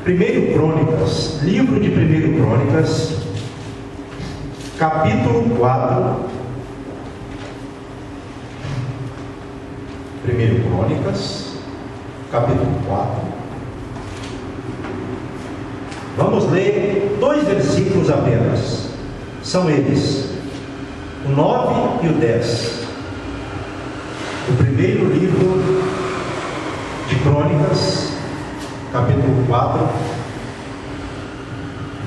1 Crônicas, livro de 1 Crônicas, capítulo 4. 1 Crônicas, capítulo 4. Vamos ler 2 versículos apenas. São eles, o 9 e o 10. O primeiro livro de Crônicas, capítulo 4,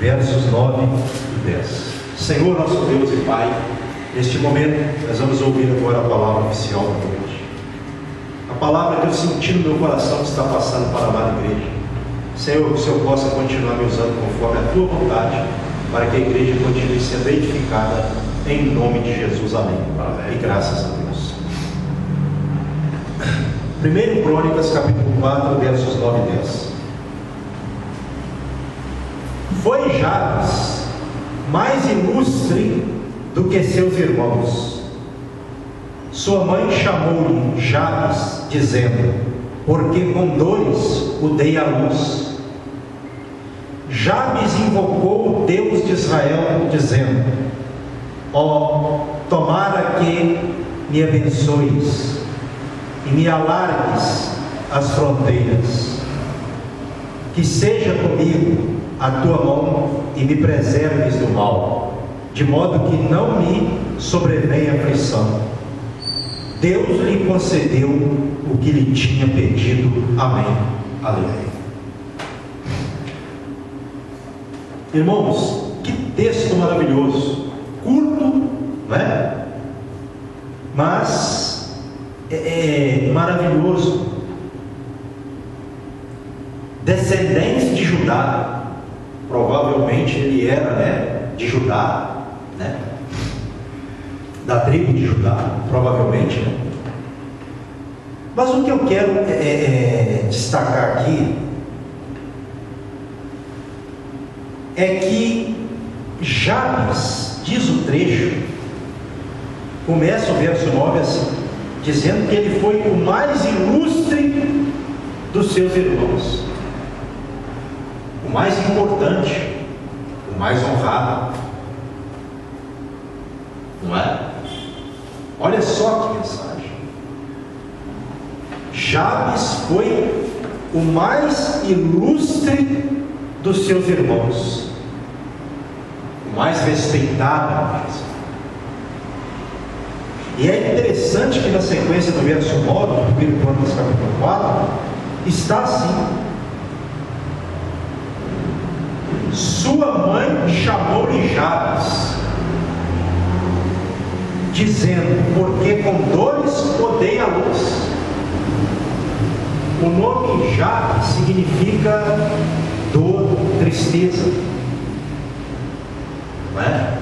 versos 9 e 10. Senhor, nosso Deus e Pai, neste momento nós vamos ouvir agora a palavra oficial da noite. A palavra que eu senti no meu coração que está passando para a amada igreja. Senhor, que o Senhor possa continuar me usando conforme a Tua vontade, para que a igreja continue sendo edificada, em nome de Jesus. Amém. Amém. E graças a Deus. 1 Crônicas, capítulo 4, versos 9 e 10. Foi Jabes mais ilustre do que seus irmãos. Sua mãe chamou-lhe Jabes, dizendo: porque com dores o dei à luz. Jabes invocou o Deus de Israel, dizendo: ó, tomara que me abençoes e me alargues as fronteiras, que seja comigo a tua mão e me preserves do mal, de modo que não me sobrevenha aflição. Deus lhe concedeu o que lhe tinha pedido. Amém. Aleluia. Irmãos, que texto maravilhoso, curto, não é? Mas é maravilhoso. Descendente de Judá, provavelmente ele era, né, de Judá, né? Da tribo de Judá, provavelmente, né? Mas o que eu quero destacar aqui é que Jabes, diz o trecho, começa o verso 9 assim, dizendo que ele foi o mais ilustre dos seus irmãos, o mais importante, o mais honrado, não é? Olha só que mensagem. Jabes foi o mais ilustre dos seus irmãos, o mais respeitado. E é interessante que na sequência do verso 9, do 1 Crônicas capítulo 4, está assim: sua mãe chamou-lhe Jabes, dizendo: porque com dores o dei à luz. O nome Jabes significa dor, tristeza, não é?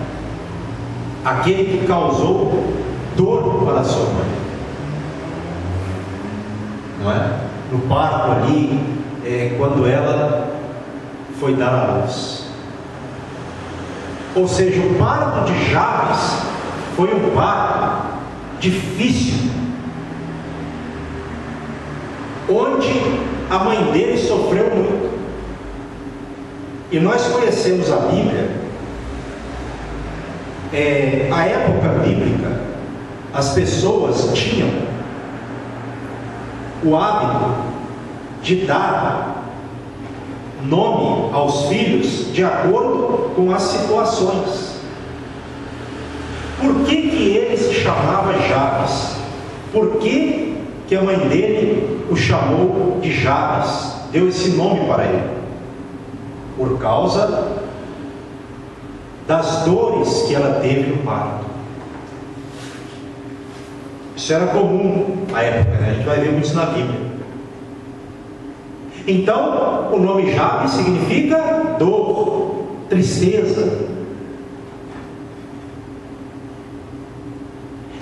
Aquele que causou dor para a sua mãe, não é? No parto ali, quando ela foi dar à luz. Ou seja, o parto de Jabes foi um parto difícil, onde a mãe dele sofreu muito. E nós conhecemos a Bíblia, a época bíblica, as pessoas tinham o hábito de dar nome aos filhos de acordo com as situações. Por que ele se chamava Jabes? Por que a mãe dele o chamou de Jabes, deu esse nome para ele? Por causa das dores que ela teve no parto. Isso era comum na época, né? A gente vai ver muito isso na Bíblia. Então, o nome Jabes significa dor, tristeza.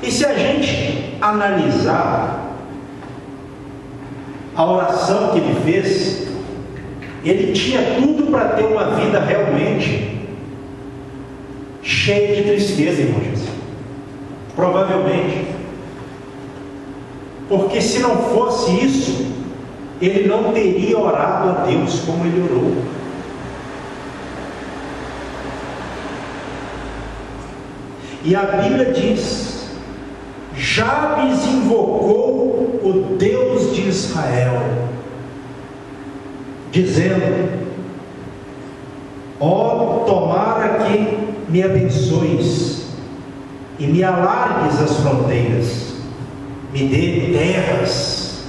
E se a gente analisar a oração que ele fez, ele tinha tudo para ter uma vida realmente cheia de tristeza, irmãos. Provavelmente. Porque se não fosse isso, ele não teria orado a Deus como ele orou. E a Bíblia diz: Jabes invocou o Deus de Israel, dizendo: ó, tomara que me abençoes e me alargues as fronteiras, me dê terras,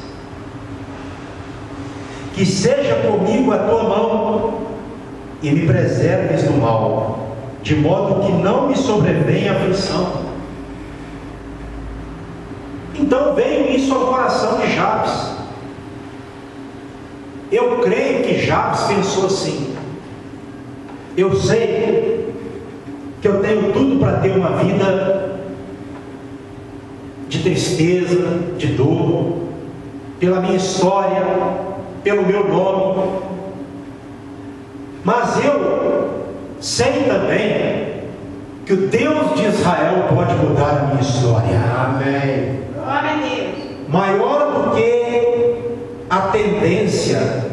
que seja comigo a tua mão e me preserves do mal, de modo que não me sobrevenha aflição. Então veio isso ao coração de Jabes. Eu creio que Jabes pensou assim: eu sei que eu tenho tudo para ter uma vida de tristeza, de dor, pela minha história, pelo meu nome, mas eu sei também que o Deus de Israel pode mudar a minha história. Amém. Glória a Deus. Maior do que a tendência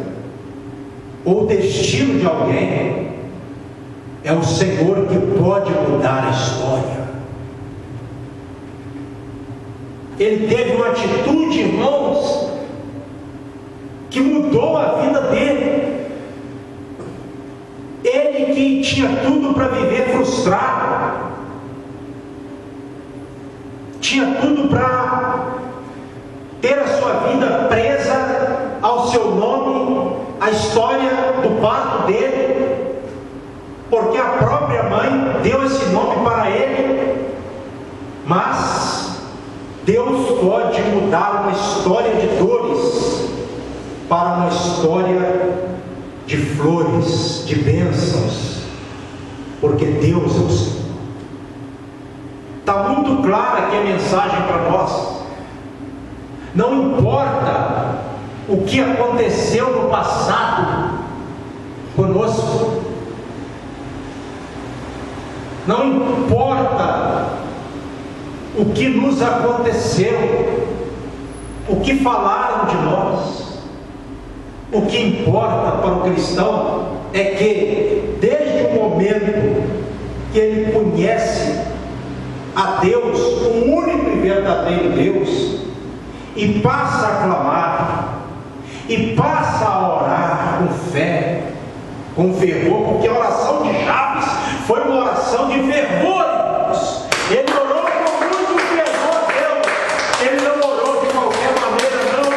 ou o destino de alguém é o Senhor que pode mudar a história. Ele teve uma atitude, irmãos, que mudou a vida dele. Ele que tinha tudo para viver frustrado, tinha tudo para ter a sua vida presa ao seu nome, à história do parto dele, porque a própria mãe deu esse nome para ele. Mas Deus pode mudar uma história de dores para uma história de flores, de bênçãos, porque Deus é o Senhor. Está muito clara aqui a mensagem para nós. Não importa o que aconteceu no passado conosco, não importa o que nos aconteceu, o que falaram de nós. O que importa para o cristão é que, desde o momento que ele conhece a Deus, o único e verdadeiro Deus, e passa a clamar, e passa a orar com fé, com fervor, porque a oração de Jabes foi uma oração de fervor. Ele orou com muito fervor a Deus. Ele não orou de qualquer maneira, não,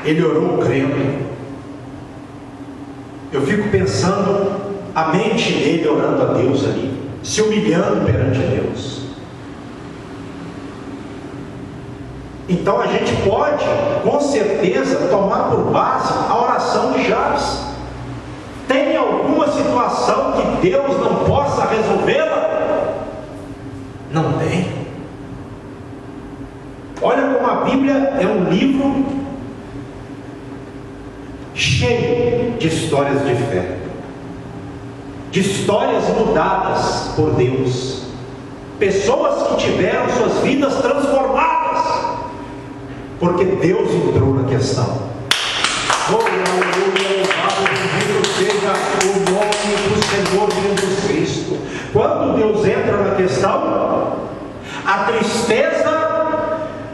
ele orou crendo. Eu fico pensando a mente dele orando a Deus ali, se humilhando perante Deus. Então a gente pode, com certeza, tomar por base a oração de Jabes. Tem alguma situação que Deus não possa resolvê-la? Não tem. Olha como a Bíblia é um livro cheio de histórias de fé, de histórias mudadas por Deus, pessoas que tiveram suas vidas transformadas, porque Deus entrou na questão. Oh, aleluia, louvado seja o nome do Senhor Jesus Cristo. Quando Deus entra na questão, a tristeza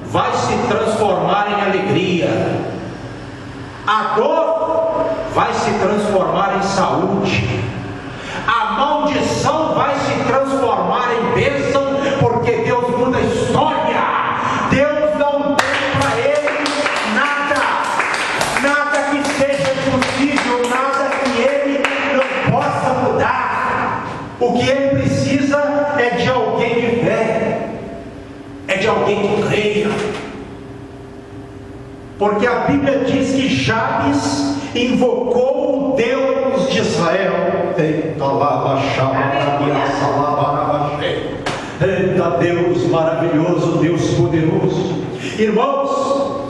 vai se transformar em alegria, a dor vai se transformar em saúde, a maldição vai se transformar em bênção, porque Deus muda a história. Deus não tem para ele nada que seja impossível, nada que ele não possa mudar. O que ele precisa é de alguém de fé, é de alguém que creia. Porque a Bíblia diz que Jabes invocou o Deus de Israel. Eita, Deus maravilhoso, Deus poderoso. Irmãos,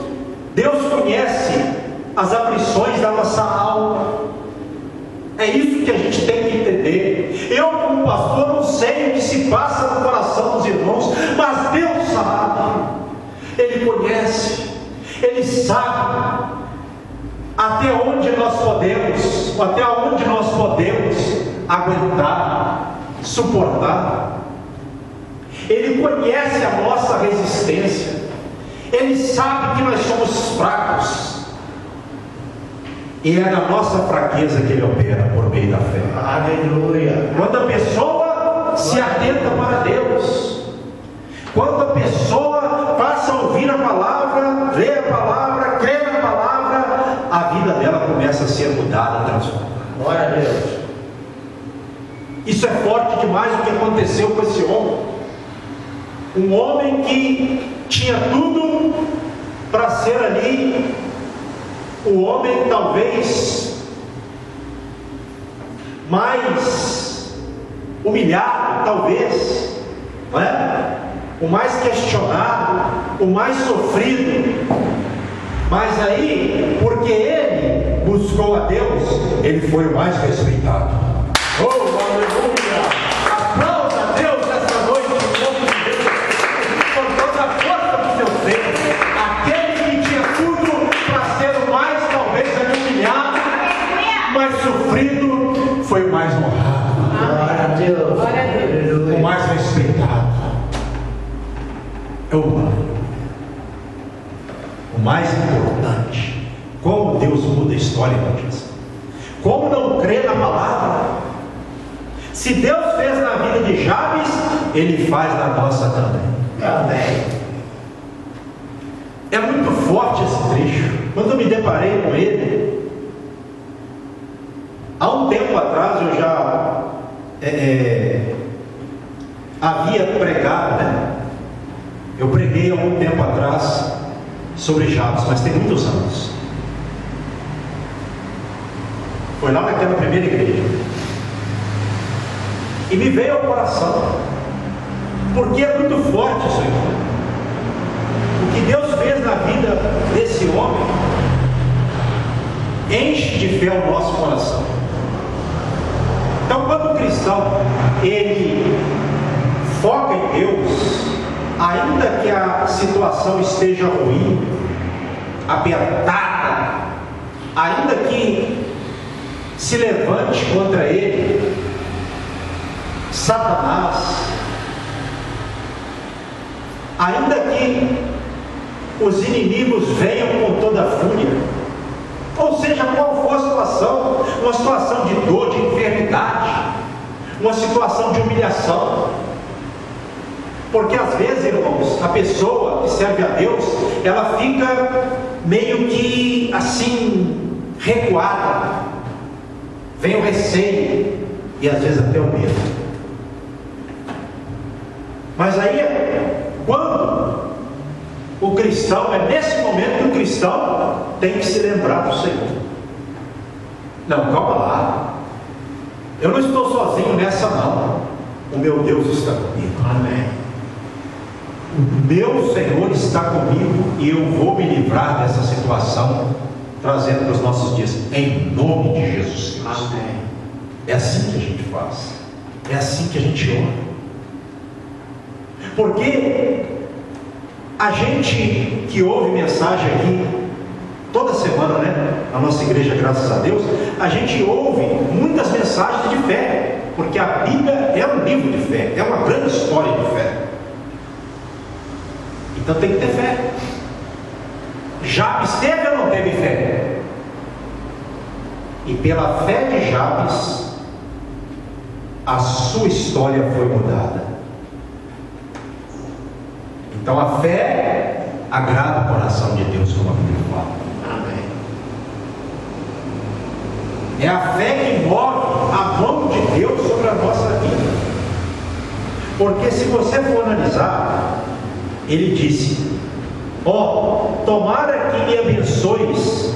Deus conhece as aflições da nossa alma. É isso que a gente tem que entender. Eu, como pastor, não sei o que se passa no coração dos irmãos, mas Deus sabe. Ele conhece. Ele sabe até onde nós podemos aguentar, suportar. Ele conhece a nossa resistência. Ele sabe que nós somos fracos. E é na nossa fraqueza que Ele opera por meio da fé. Aleluia. Quando a pessoa se atenta para Deus, quando a pessoa passa a ouvir a palavra, ler a palavra, crer na palavra, a vida dela começa a ser mudada, transformada. Glória a Deus. Isso é forte demais o que aconteceu com esse homem. Um homem que tinha tudo para ser ali o homem talvez mais humilhado, talvez, não é? O mais questionado, o mais sofrido. Mas aí, porque ele buscou a Deus, ele foi o mais respeitado. Oh, aleluia! Aplauda a Deus essa noite, em nome de Deus, com toda a força do seu ser. Aquele que tinha tudo para ser o mais, talvez, humilhado, mais sofrido, foi o mais honrado. Glória a Deus. Glória a Deus. O mais respeitado. É o mais importante. Como Deus muda a história da gente. Como não crer na palavra? Se Deus fez na vida de Jabes, Ele faz na nossa também. Amém. É muito forte esse trecho. Quando eu me deparei com ele, há um tempo atrás eu já havia pregado, né? Eu preguei há um tempo atrás sobre Jabes, mas tem muitos anos. Foi lá naquela primeira igreja. E me veio ao coração, porque é muito forte isso aqui. O que Deus fez na vida desse homem enche de fé o nosso coração. Então, quando o cristão ele foca em Deus, ainda que a situação esteja ruim, apertada, ainda que se levante contra ele Satanás, ainda que os inimigos venham com toda a fúria, ou seja, qual for a situação, uma situação de dor, de enfermidade, uma situação de humilhação, porque às vezes, irmãos, a pessoa que serve a Deus, ela fica meio que assim, recuada, vem o receio e às vezes até o medo. Mas aí, quando o cristão, é nesse momento que o cristão tem que se lembrar do Senhor. Não, calma lá, eu não estou sozinho nessa não, o meu Deus está comigo. Amém. O meu Senhor está comigo e eu vou me livrar dessa situação, trazendo para os nossos dias, em nome de Jesus Cristo. Amém. É assim que a gente faz, é assim que a gente ora. Porque a gente que ouve mensagem aqui toda semana, né? A nossa igreja, graças a Deus, a gente ouve muitas mensagens de fé, porque a Bíblia é um livro de fé, é uma grande história de fé. Então tem que ter fé. Jabes teve ou não teve fé? E pela fé de Jabes, a sua história foi mudada. Então a fé agrada o coração de Deus, como a Bíblia fala. Amém. É a fé que move a mão de Deus sobre a nossa vida. Porque se você for analisar, ele disse: ó, tomara que me abençoes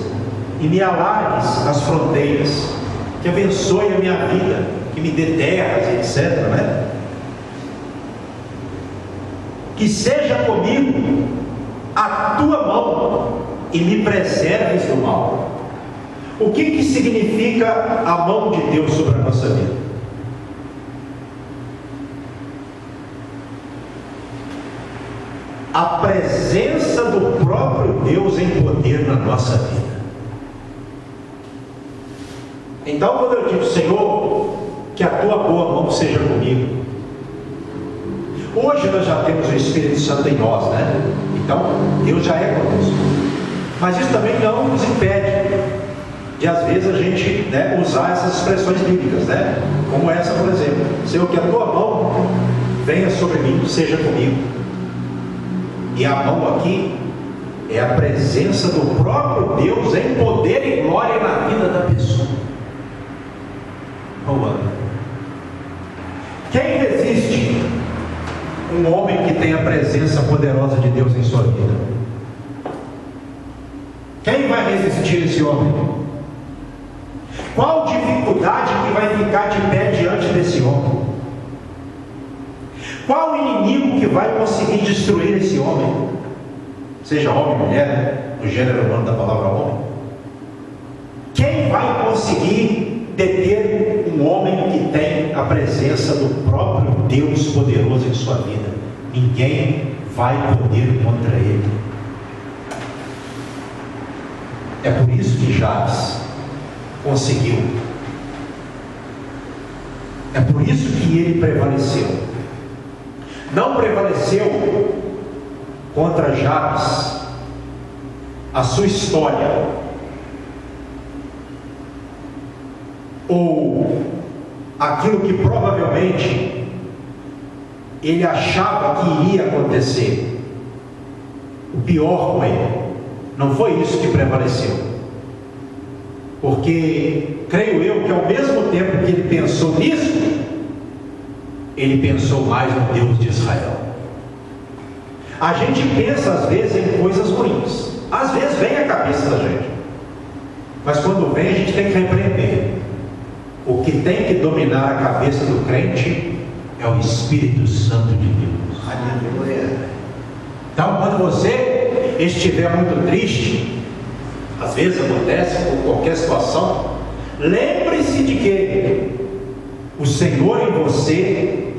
e me alargues as fronteiras, que abençoe a minha vida, que me dê terras, etc, né? Que seja comigo a tua mão e me preserves do mal. O que significa a mão de Deus sobre a nossa vida? A presença do próprio próprio Deus em poder na nossa vida. Então, quando eu digo, Senhor, que a tua boa mão seja comigo. Hoje nós já temos o Espírito Santo em nós, né? Então, Deus já é conosco. Mas isso também não nos impede de, às vezes, a gente, né, usar essas expressões bíblicas, né? Como essa, por exemplo. Senhor, que a tua mão venha sobre mim, seja comigo. E a mão aqui é a presença do próprio Deus em poder e glória na vida da pessoa. Quem resiste um homem que tem a presença poderosa de Deus em sua vida? Quem vai resistir esse homem? Qual dificuldade que vai ficar de pé diante desse homem? Qual inimigo que vai conseguir destruir esse homem? Seja homem ou mulher, no gênero humano da palavra homem. Quem vai conseguir deter um homem que tem a presença do próprio Deus poderoso em sua vida? Ninguém vai poder contra ele. É por isso que Jabes conseguiu. É por isso que ele prevaleceu. Não prevaleceu contra Jabes a sua história, ou aquilo que provavelmente ele achava que iria acontecer, o pior com ele. Não foi isso que prevaleceu, porque creio eu que ao mesmo tempo que ele pensou nisso, ele pensou mais no Deus de Israel. A gente pensa às vezes em coisas ruins, às vezes vem à cabeça da gente, mas quando vem a gente tem que repreender. O que tem que dominar a cabeça do crente é o Espírito Santo de Deus. Aleluia. Então, quando você estiver muito triste, às vezes acontece por qualquer situação, lembre-se de que o Senhor em você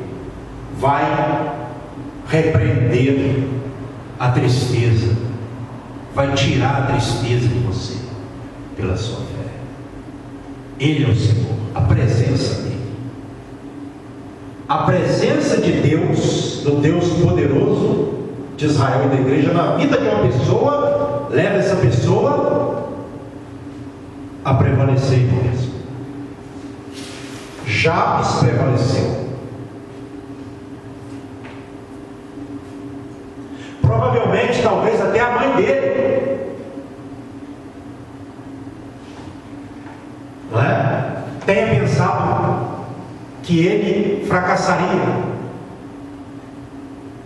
vai repreender a tristeza, vai tirar a tristeza de você pela sua fé. Ele é o Senhor, a presença dele, a presença de Deus, do Deus poderoso de Israel e da igreja na vida de uma pessoa, leva essa pessoa a prevalecer em Deus. Jabes prevaleceu. Provavelmente, talvez até a mãe dele, não é? Tenha pensado que ele fracassaria.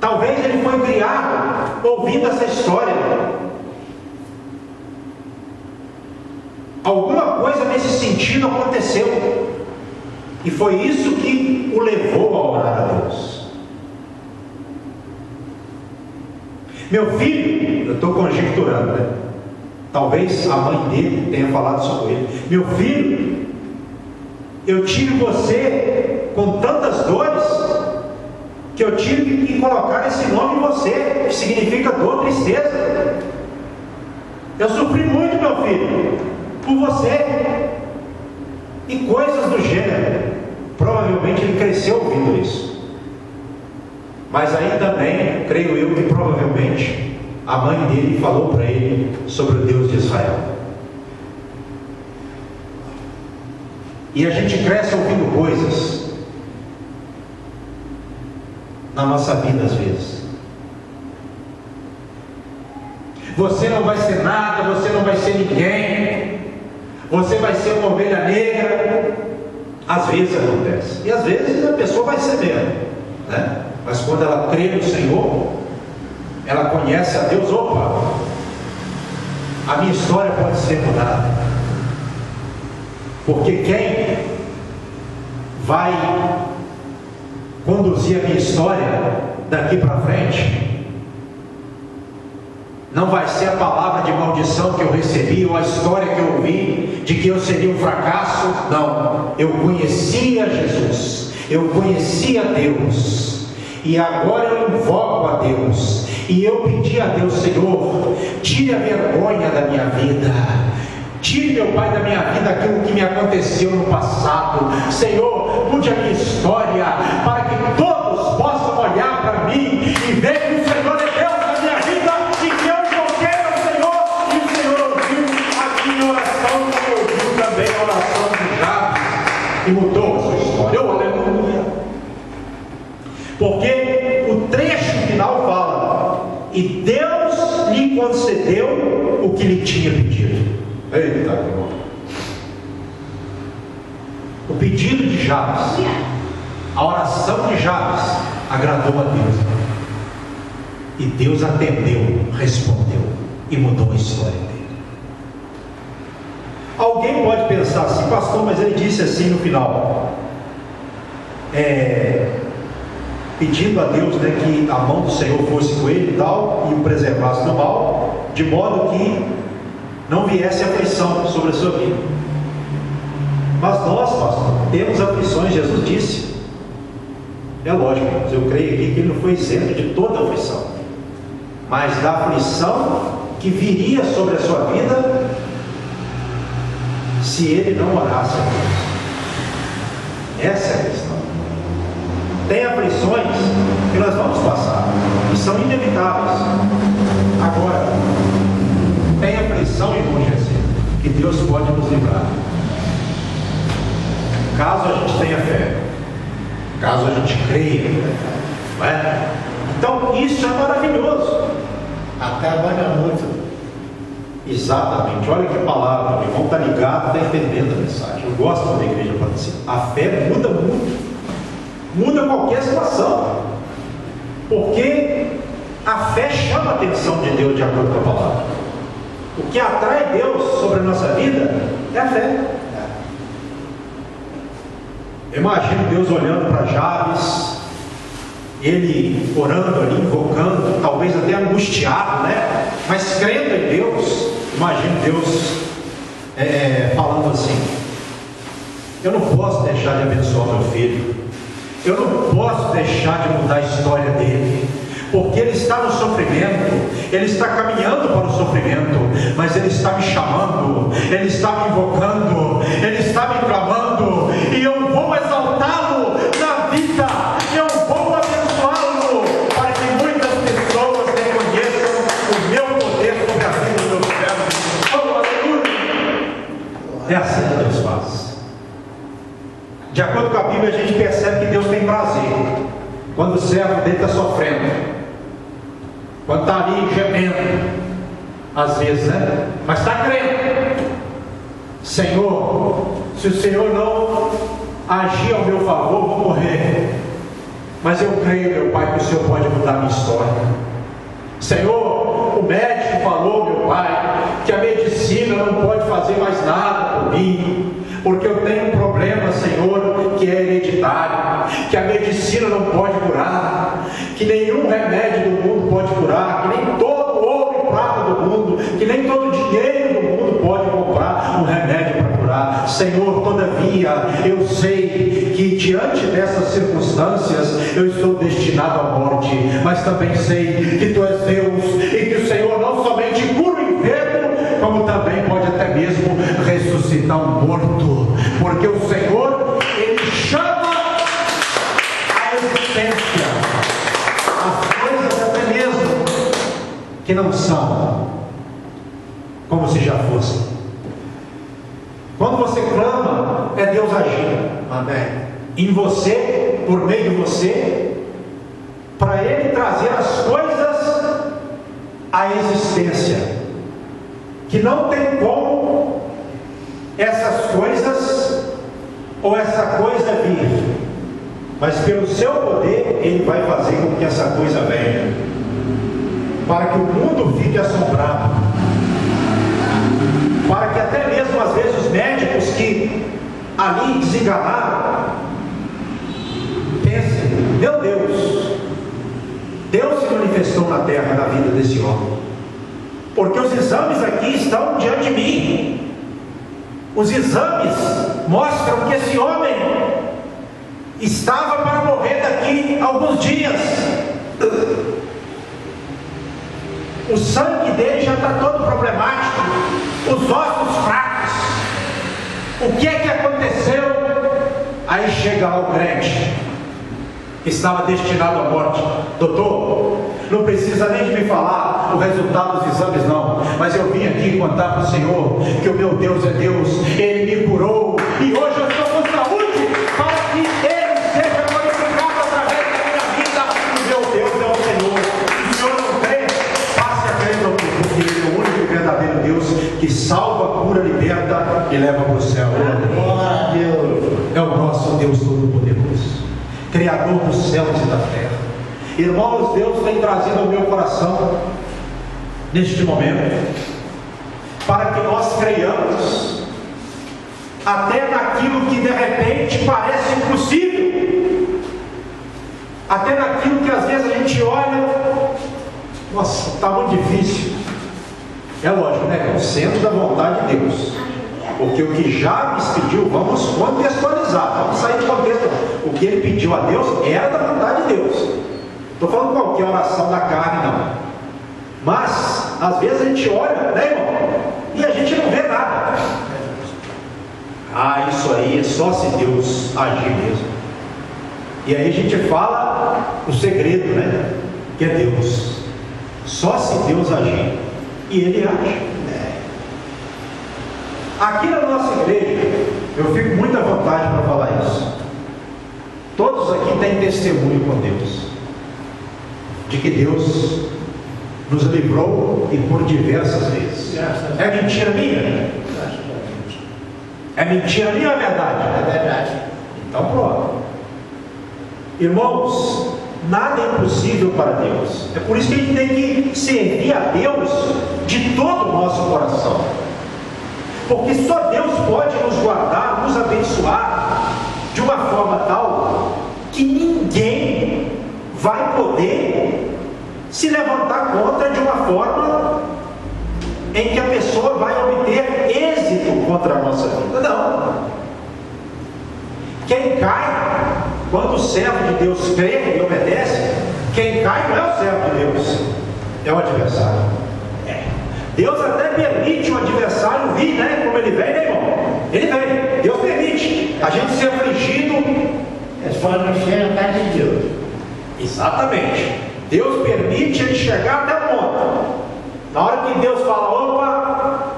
Talvez ele foi criado ouvindo essa história. Alguma coisa nesse sentido aconteceu, e foi isso que o levou a orar a Deus. Meu filho, eu estou conjecturando, né? Talvez a mãe dele tenha falado isso com ele. Meu filho, eu tive você com tantas dores, que eu tive que colocar esse nome em você, que significa dor, tristeza. Eu sofri muito, meu filho, por você, e coisas do gênero. Provavelmente ele cresceu ouvindo isso. Mas aí também, creio eu, que provavelmente a mãe dele falou para ele sobre o Deus de Israel. E a gente cresce ouvindo coisas na nossa vida às vezes. Você não vai ser nada, você não vai ser ninguém, você vai ser uma ovelha negra. Às vezes acontece, e às vezes a pessoa vai ser mesmo, né? Mas quando ela crê no Senhor, ela conhece a Deus. Opa, a minha história pode ser mudada, porque quem vai conduzir a minha história daqui para frente não vai ser a palavra de maldição que eu recebi, ou a história que eu ouvi de que eu seria um fracasso. Não, eu conhecia Jesus, eu conhecia Deus, e agora eu invoco a Deus, E eu pedi a Deus: Senhor, tire a vergonha da minha vida, tire, meu Pai, da minha vida aquilo que me aconteceu no passado. Senhor, mude a minha história, para que todos possam olhar para mim e ver que o Senhor é Deus na minha vida, e que eu invoquei ao Senhor, e o Senhor ouviu a minha oração, como ouviu também a oração de Jabes, e mudou a sua história. Oh, aleluia! Porque o trecho final fala: e Deus lhe concedeu o que lhe tinha pedido. Eita, irmão! O pedido de Jabes, a oração de Jabes agradou a Deus, e Deus atendeu, respondeu e mudou a história dele. Alguém pode pensar assim: pastor, mas ele disse assim no final, pedindo a Deus, né, que a mão do Senhor fosse com ele e tal, e o preservasse do mal, de modo que não viesse aflição sobre a sua vida. Mas nós, pastor, temos aflições. Jesus disse, é lógico, mas eu creio aqui que ele não foi isento de toda aflição, mas da aflição que viria sobre a sua vida se ele não orasse a Deus. Essa é a questão. Tem aflições que nós vamos passar e são inevitáveis. Agora, tem aflição, irmão Jesus, que Deus pode nos livrar, caso a gente tenha fé, caso a gente creia, não é? Então isso é maravilhoso. Até banha muito. Exatamente, olha que palavra, o irmão está ligado, está entendendo a mensagem. Eu gosto da igreja participar. A fé muda muito, muda qualquer situação, porque a fé chama a atenção de Deus de acordo com a palavra. O que atrai Deus sobre a nossa vida é a fé. Eu imagino Deus olhando para Jabes, ele orando ali, invocando, talvez até angustiado, né? Mas crendo em Deus. Imagino Deus falando assim: eu não posso deixar de abençoar meu filho, eu não posso deixar de mudar a história dele, porque ele está no sofrimento, ele está caminhando para o sofrimento, mas ele está me chamando, ele está me invocando, ele está me clamando, e eu vou exaltá-lo na vida, eu vou abençoá-lo, para que muitas pessoas reconheçam o meu poder sobre a vida do meu servo. Oh, aleluia! É assim que Deus faz. De acordo com a Bíblia, a gente percebe que Deus tem prazer quando o servo dele está sofrendo, quando está ali gemendo, às vezes, né? Mas está crendo. Senhor, se o Senhor não agir ao meu favor, eu vou morrer, mas eu creio, meu Pai, que o Senhor pode mudar a minha história. Senhor, o médico falou, meu Pai, que a medicina não pode fazer mais nada por mim, porque eu tenho um problema, Senhor, que é hereditário, que a medicina não pode curar, que nenhum remédio do mundo pode curar, que nem todo ouro e prata do mundo, que nem todo dinheiro do mundo pode comprar um remédio para curar. Senhor, todavia, eu sei que diante dessas circunstâncias eu estou destinado à morte, mas também sei que Tu és Deus e que o Senhor não somente cura o enfermo, como também pode até mesmo ressuscitar um morto, porque o Senhor, Ele chama a existência as coisas até mesmo que não são, como se já fossem. Quando você clama, é Deus agindo, amém, em você, por meio de você, para Ele trazer as coisas à existência, que não tem como essas coisas ou essa coisa vir, mas pelo seu poder Ele vai fazer com que essa coisa venha, para que o mundo fique assombrado, para que até mesmo às vezes os médicos que ali desenganaram pensem: meu Deus, Deus se manifestou na terra, na vida desse homem, porque os exames aqui estão diante de mim, os exames mostram que esse homem estava para morrer daqui a alguns dias. O sangue dele já está todo problemático, os ossos fracos. O que é que aconteceu? Aí chega lá o crente, que estava destinado à morte. Doutor, não precisa nem de me falar o resultado dos exames não, mas eu vim aqui contar para o Senhor que o meu Deus é Deus, Ele me curou, e hoje eu estou com saúde, para que Ele seja glorificado através da minha vida. O meu Deus é o Senhor. Se o Senhor não crê, passe a crer, doutor, porque Ele é o único e verdadeiro Deus que salva, cura, liberta e leva para o céu. Glória a Deus. É o nosso Deus Todo-Poderoso, Criador dos céus e da terra. Irmãos, Deus tem trazido ao meu coração, neste momento, para que nós creiamos, até naquilo que de repente parece impossível, até naquilo que às vezes a gente olha, nossa, está muito difícil. É lógico, né? Sendo da vontade de Deus. Porque o que já nos pediu, vamos contextualizar, vamos sair do contexto. O que ele pediu a Deus era da vontade de Deus. Estou falando qualquer oração da carne, não. Mas, às vezes a gente olha, né, irmão? E a gente não vê nada. Ah, isso aí é só se Deus agir mesmo. E aí a gente fala o segredo, né? Que é Deus. Só se Deus agir. E Ele age. Aqui na nossa igreja, eu fico muito à vontade para falar isso. Todos aqui têm testemunho com Deus, de que Deus nos livrou e por diversas vezes. É mentira minha? É mentira minha ou é verdade? É verdade. Então pronto. Irmãos, nada é impossível para Deus. É por isso que a gente tem que servir a Deus de todo o nosso coração. Porque só Deus pode nos guardar, nos abençoar de uma forma tal que ninguém vai poder se levantar contra de uma forma em que a pessoa vai obter êxito contra a nossa vida. Não. Quem cai, quando o servo de Deus crê e obedece, quem cai não é o servo de Deus, é o adversário. Deus até permite o adversário vir, né? Como ele vem, né, irmão? Ele vem. Deus permite a gente ser afligido. É só não ser na casa de Deus. Exatamente. Deus permite ele chegar até o ponto. Na hora que Deus fala, opa,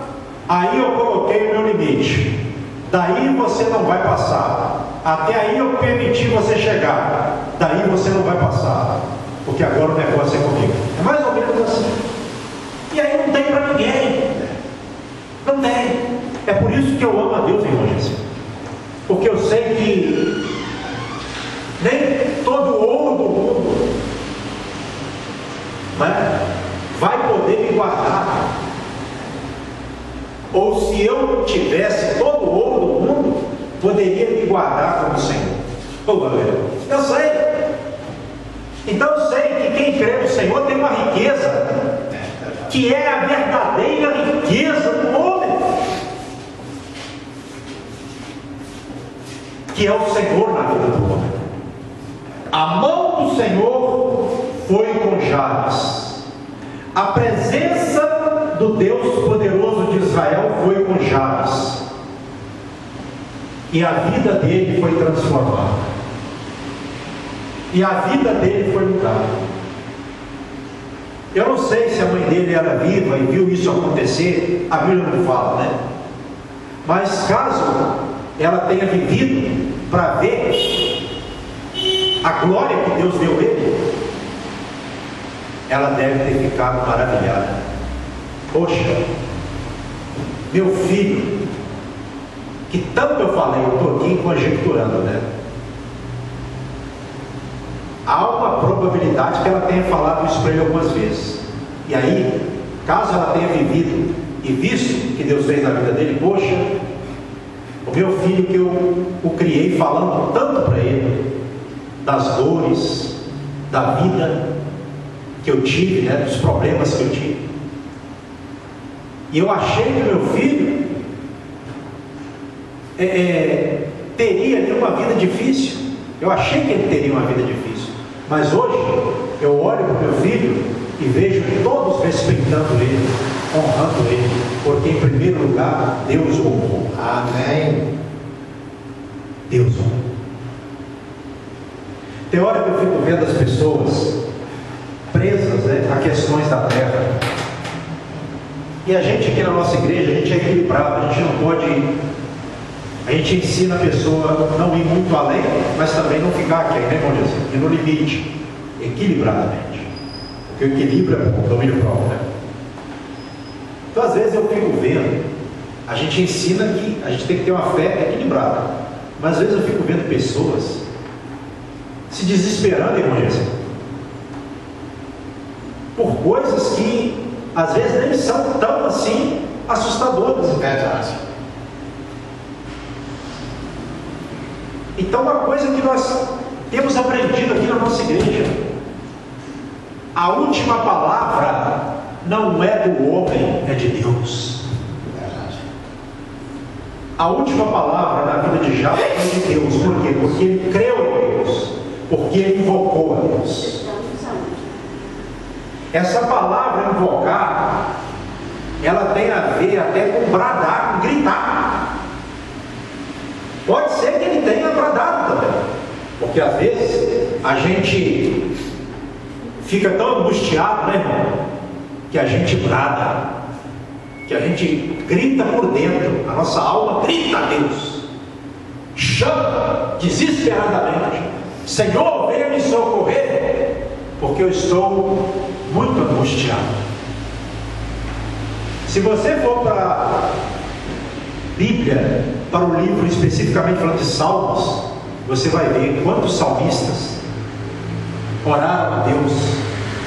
aí eu coloquei o meu limite. Daí você não vai passar. Até aí eu permiti você chegar. Daí você não vai passar. Porque agora o negócio é comigo. É mais ou menos assim. E aí não tem para ninguém. Não tem. É por isso que eu amo a Deus, irmão Jesus. Porque eu sei que nem todo ouro do mundo, né, vai poder me guardar. Ou se eu tivesse todo o ouro do mundo, poderia me guardar como Senhor. Oh, galera, eu sei. Então eu sei que quem crê no Senhor tem uma riqueza, que é a verdadeira riqueza do homem, que é o Senhor na vida do homem. A mão do Senhor foi com Jabes, a presença do Deus poderoso de Israel foi com Jabes, e a vida dele foi transformada, e a vida dele foi mudada. Eu não sei se a mãe dele era viva e viu isso acontecer, a Bíblia não fala, né? Mas caso ela tenha vivido para ver a glória que Deus deu a ele, ela deve ter ficado maravilhada. Poxa, meu filho, que tanto eu falei, eu estou aqui conjecturando, né? Há uma probabilidade que ela tenha falado isso para ele algumas vezes. E aí, caso ela tenha vivido e visto o que Deus fez na vida dele, poxa, o meu filho que eu o criei falando tanto para ele, das dores, da vida que eu tive, né, dos problemas que eu tive. E eu achei que meu filho teria ali uma vida difícil. Eu achei que ele teria uma vida difícil. Mas hoje, eu olho para o meu filho e vejo todos respeitando ele, honrando ele, porque em primeiro lugar Deus o honrou. Amém. Deus o honrou. Tem hora que eu fico vendo as pessoas presas, né, a questões da terra. E a gente aqui na nossa igreja, a gente é equilibrado, a gente não pode. A gente ensina a pessoa a não ir muito além, mas também não ficar aqui, né, irmão Jesus? E no limite, equilibradamente. Porque o equilíbrio é o domínio próprio, né? Então, às vezes eu fico vendo, a gente ensina que a gente tem que ter uma fé equilibrada, mas às vezes eu fico vendo pessoas se desesperando, irmão Jesus, por coisas que às vezes nem são tão assim assustadoras. Verdade. Então, uma coisa que nós temos aprendido aqui na nossa igreja: a última palavra não é do homem, é de Deus. Verdade. A última palavra na vida de Jabes é de Deus. Por quê? Porque ele creu em Deus, porque ele invocou a Deus. Essa palavra invocar, ela tem a ver até com bradar, com gritar. Pode ser que ele tenha bradado também, porque às vezes a gente fica tão angustiado, né, irmão, que a gente brada, que a gente grita por dentro, a nossa alma grita a Deus, chama desesperadamente: Senhor, venha me socorrer, porque eu estou muito angustiado. Se você for para a Bíblia, para o livro especificamente falando de Salmos, você vai ver quantos salmistas oraram a Deus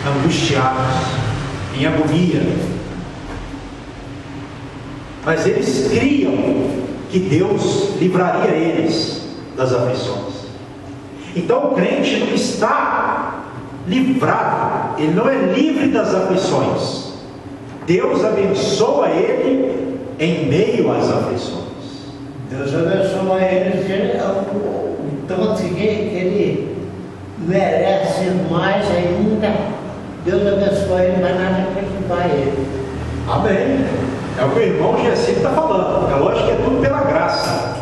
angustiados, em agonia, mas eles criam que Deus livraria eles das aflições. Então o crente não está livrado, ele não é livre das aflições. Deus abençoa ele em meio às aflições. Deus abençoa ele, o tanto que ele merece mais ainda. Deus abençoa ele, mas nada preocupar ele. Amém. É o que o irmão Gessi está falando. É lógico que é tudo pela graça,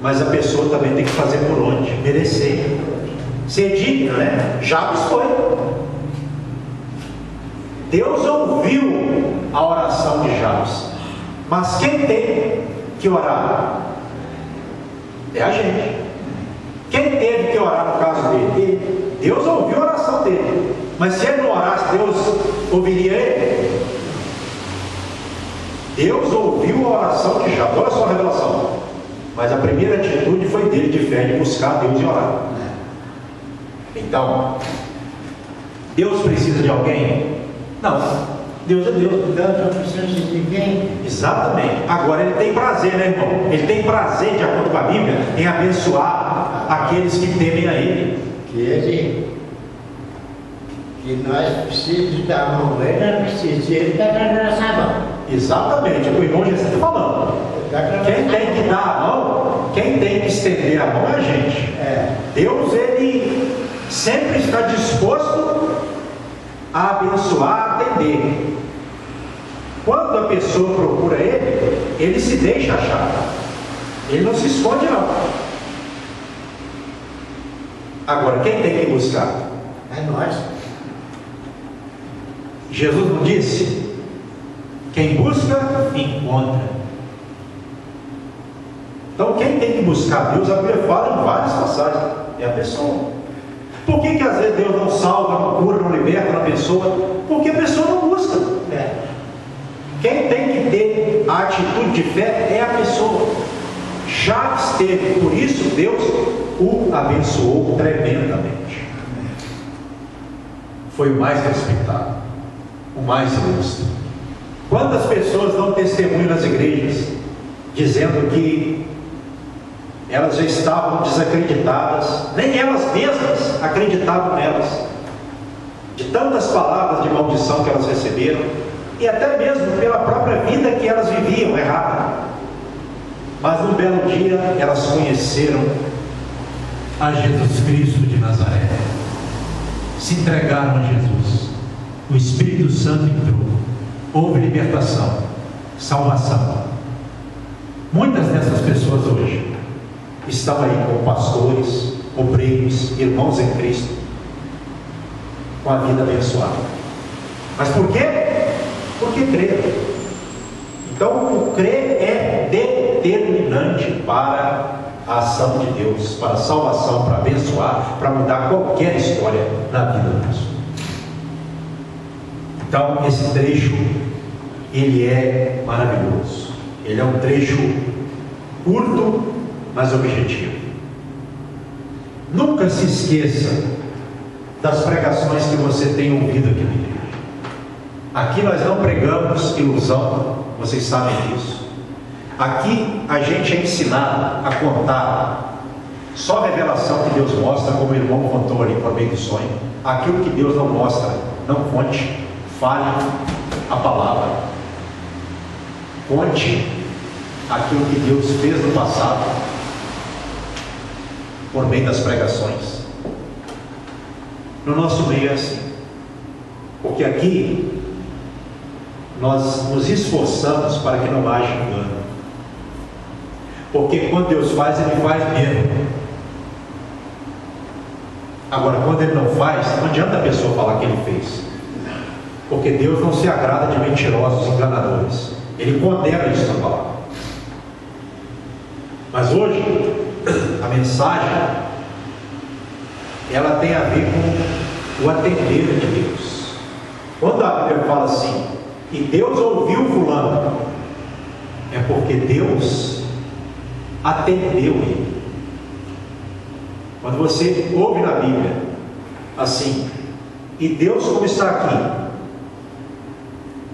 mas a pessoa também tem que fazer por onde? Merecer. Ser digno, né? Jabes foi. Deus ouviu a oração de Jabes, mas quem tem que orar é a gente. Quem teve que orar no caso dele? Deus ouviu a oração dele, mas se ele não orasse, Deus ouviria ele? Deus ouviu a oração de Jabes. Olha só a revelação. Mas a primeira atitude foi dele de fé, de buscar Deus e orar. Então, Deus precisa de alguém? Não. Deus é Deus. Deus não precisa de ninguém. Exatamente. Agora ele tem prazer, né, irmão? Ele tem prazer, de acordo com a Bíblia, em abençoar aqueles que temem a Ele. Que nós precisamos da mão, ele não precisa, ele está na nossa mão. Exatamente, o irmão já está falando. Quem tem que dar a mão, quem tem que estender a mão é a gente. Deus, ele sempre está disposto a abençoar, a atender. Quando a pessoa procura ele se deixa achar. Ele não se esconde, não. Agora, quem tem que buscar? É nós. Jesus não disse: quem busca, encontra. Então, quem tem que buscar Deus, a Bíblia fala em várias passagens, é a pessoa. Por que às vezes Deus não salva, não cura, não liberta a pessoa? Porque a pessoa não busca. Quem tem que ter a atitude de fé é a pessoa. Já esteve, por isso Deus o abençoou tremendamente. Foi o mais respeitado, o mais ilustre. Quantas pessoas dão testemunho nas igrejas, dizendo que elas já estavam desacreditadas, nem elas mesmas acreditavam nelas, de tantas palavras de maldição que elas receberam, e até mesmo pela própria vida que elas viviam errada. Mas num belo dia elas conheceram a Jesus Cristo de Nazaré, se entregaram a Jesus, O Espírito Santo entrou, houve libertação, salvação. Muitas dessas pessoas hoje estão aí como pastores, obreiros, irmãos em Cristo, com a vida abençoada. Mas por quê? Porque creram. Então o crer é determinante para a ação de Deus, para a salvação, para abençoar, para mudar qualquer história na vida da pessoa. Então esse trecho, ele é maravilhoso. Ele é um trecho curto, mas objetivo. Nunca se esqueça das pregações que você tem ouvido aqui na igreja. Aqui nós não pregamos ilusão, vocês sabem disso. Aqui a gente é ensinado a contar só a revelação que Deus mostra, como o irmão contou ali por meio do sonho. Aquilo que Deus não mostra, não conte, fale a palavra. Conte aquilo que Deus fez no passado, por meio das pregações. No nosso meio é assim, porque aqui nós nos esforçamos para que não haja engano, porque quando Deus faz, Ele faz mesmo. Agora, quando Ele não faz, não adianta a pessoa falar que Ele fez, porque Deus não se agrada de mentirosos, enganadores. Ele condena isso na palavra. Mas hoje a mensagem, ela tem a ver com o atender de Deus. Quando a Bíblia fala assim, e Deus ouviu fulano, é porque Deus atendeu ele. Quando você ouve na Bíblia assim, e Deus, como está aqui,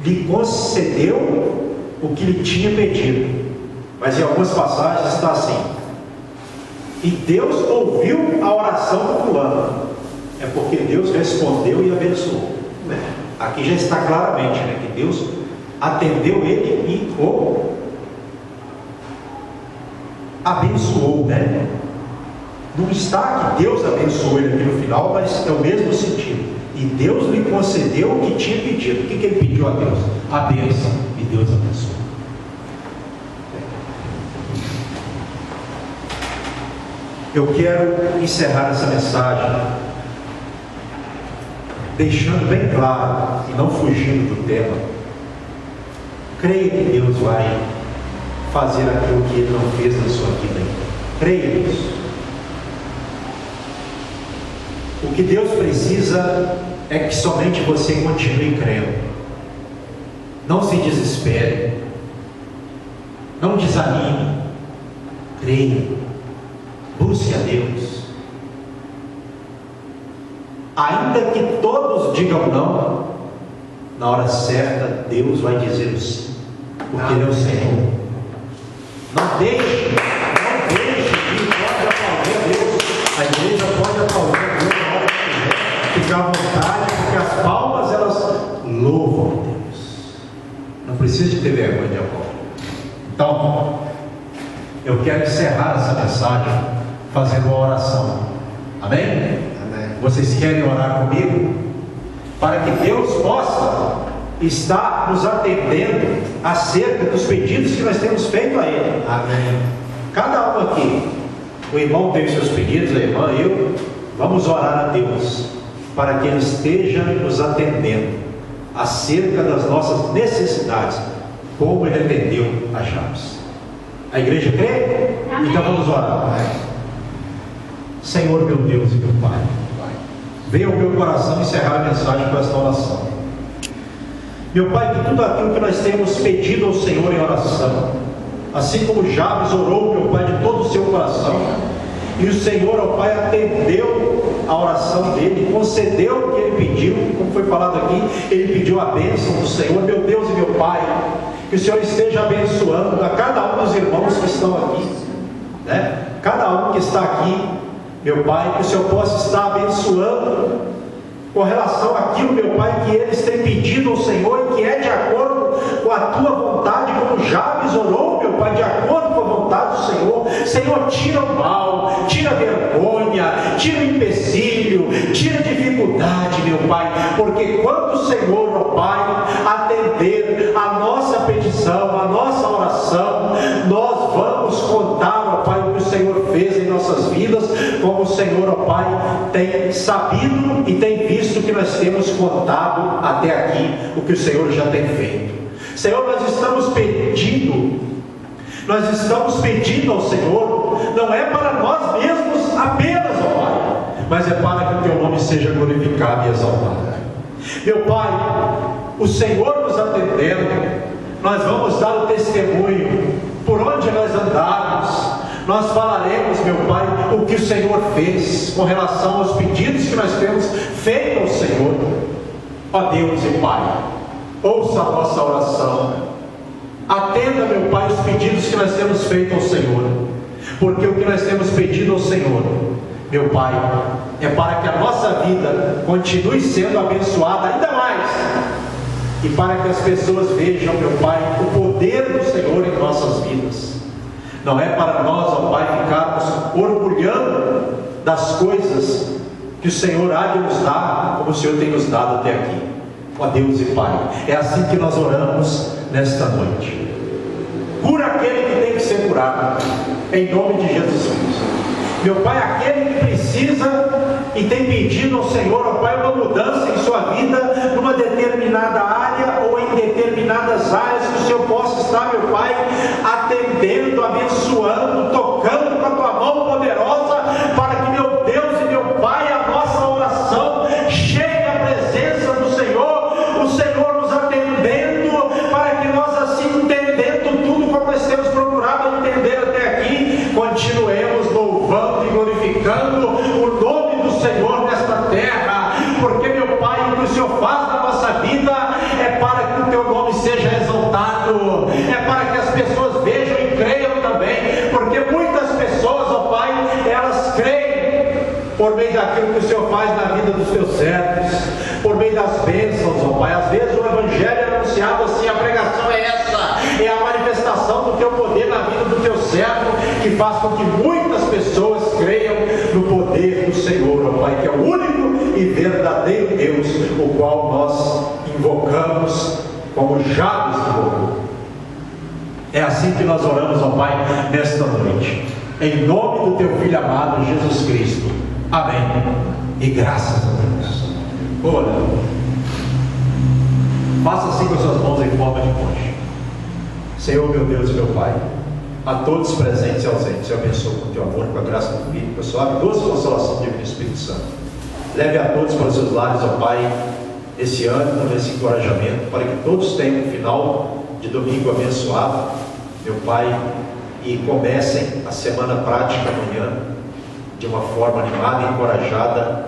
lhe concedeu o que lhe tinha pedido. Mas em algumas passagens está assim, e Deus ouviu a oração do fulano, é porque Deus respondeu e abençoou. Aqui já está claramente, que Deus atendeu ele e o abençoou, Não está que Deus abençoou ele aqui no final, mas é o mesmo sentido. E Deus lhe concedeu o que tinha pedido. O que ele pediu a Deus? A bênção. E Deus abençoou. Eu quero encerrar essa mensagem deixando bem claro e não fugindo do tema. Creia que Deus vai fazer aquilo que Ele não fez na sua vida ainda. Creia nisso. O que Deus precisa é que somente você continue crendo. Não se desespere. Não desanime. Creia. Busque a Deus. Ainda que todos digam não, na hora certa Deus vai dizer o sim, porque Ele é o Senhor. Não deixe de pode aplaudir a Deus. A igreja pode aplaudir a Deus na hora que quiser, ficar à vontade, porque as palmas elas louvam a Deus. Não precisa de ter vergonha de aplaudir. Então, eu quero encerrar essa mensagem fazendo uma oração. Amém? Amém. Vocês querem orar comigo? Para que Deus possa estar nos atendendo acerca dos pedidos que nós temos feito a Ele. Amém. Cada um aqui, o irmão tem os seus pedidos, a irmã, eu, vamos orar a Deus para que Ele esteja nos atendendo acerca das nossas necessidades, como Ele atendeu a Jabes. A igreja crê? Amém. Então vamos orar. Amém. Senhor meu Deus e meu Pai, venha ao meu coração encerrar a mensagem com esta oração. Meu Pai, que tudo aquilo que nós temos pedido ao Senhor em oração, assim como Jabes orou, meu Pai, de todo o seu coração, e o Senhor, ó Pai, atendeu a oração dele, concedeu o que ele pediu, como foi falado aqui, ele pediu a bênção do Senhor. Meu Deus e meu Pai, que o Senhor esteja abençoando a cada um dos irmãos que estão aqui, cada um que está aqui, meu Pai, que o Senhor possa estar abençoando com relação àquilo, meu Pai, que eles têm pedido ao Senhor e que é de acordo com a Tua vontade, como Jabes orou, meu Pai, de acordo com a vontade do Senhor. Senhor, tira o mal, tira a vergonha, tira o empecilho, tira a dificuldade, meu Pai, porque quando o Senhor, ó Pai, atender a nossa petição, a nossa oração, nós vamos contar, ó Pai, o que o Senhor fez em nossas vidas, como o Senhor, ó Pai, tem sabido e tem visto que nós temos contado até aqui, o que o Senhor já tem feito. Senhor, nós estamos pedindo ao Senhor, não é para nós mesmos apenas, ó Pai, mas é para que o Teu nome seja glorificado e exaltado. Meu Pai, o Senhor nos atendendo, nós vamos dar o testemunho, por onde nós andarmos, nós falaremos, meu Pai, o que o Senhor fez, com relação aos pedidos que nós temos feito ao Senhor. Ó Deus e Pai, ouça a nossa oração, atenda, meu Pai, os pedidos que nós temos feito ao Senhor, porque o que nós temos pedido ao Senhor, meu Pai, é para que a nossa vida continue sendo abençoada ainda mais, e para que as pessoas vejam, meu Pai, o poder do Senhor em nossas vidas. Não é para nós, ó Pai, ficarmos orgulhando das coisas que o Senhor há de nos dar, como o Senhor tem nos dado até aqui. Ó Deus e Pai, é assim que nós oramos nesta noite. Cura aquele que tem que ser curado, em nome de Jesus Cristo. Meu Pai, aquele que precisa e tem pedido ao Senhor, ó Pai, uma mudança em sua vida, numa determinada área ou em determinadas áreas, que o Senhor possa estar, meu Pai, atendendo, abençoando, tocando com a Tua mão poderosa, para que, meu Deus e meu Pai, a nossa oração chegue à presença do Senhor, o Senhor nos atendendo, para que nós, assim, entendendo tudo como nós temos procurado entender até aqui, continuemos louvando e glorificando o nome do Senhor nesta terra, porque, meu Pai, o que o Senhor faz na nossa vida é para que o Teu nome seja exaltado, é para que as pessoas vejam e creiam também, porque muitas pessoas, ó Pai, elas creem por meio daquilo que o Senhor faz na vida dos Teus servos, por meio das bênçãos, ó Pai. Às vezes o Evangelho é anunciado assim, a pregação é essa, é a manifestação do Teu poder na vida do Teu servo, que faz com que muitas pessoas creiam no poder do Senhor, ó Pai, que é o único e verdadeiro Deus, o qual nós invocamos como Jabes invocou. É assim que nós oramos, ó Pai, nesta noite, em nome do Teu Filho amado Jesus Cristo. Amém e graças a Deus. Ora, faça assim com as suas mãos em forma de ponte. Senhor, meu Deus e meu Pai, a todos presentes e ausentes, eu abençoo com o Teu amor, com a graça do Filho, com a suave e doce consolação do Divino Espírito Santo. Leve a todos para os seus lares, ó Pai, esse ânimo, esse encorajamento, para que todos tenham um final de domingo abençoado, meu Pai, e comecem a semana prática amanhã de uma forma animada e encorajada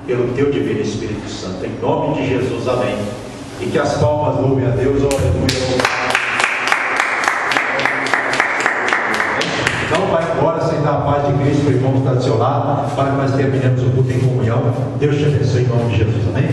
pelo Teu Divino Espírito Santo. Em nome de Jesus, amém. E que as palmas louvem a Deus, aleluia. Não vai embora sem dar a paz de Cristo, o irmão que está do seu lado, para que nós terminemos o culto em comunhão. Deus te abençoe em nome de Jesus, amém?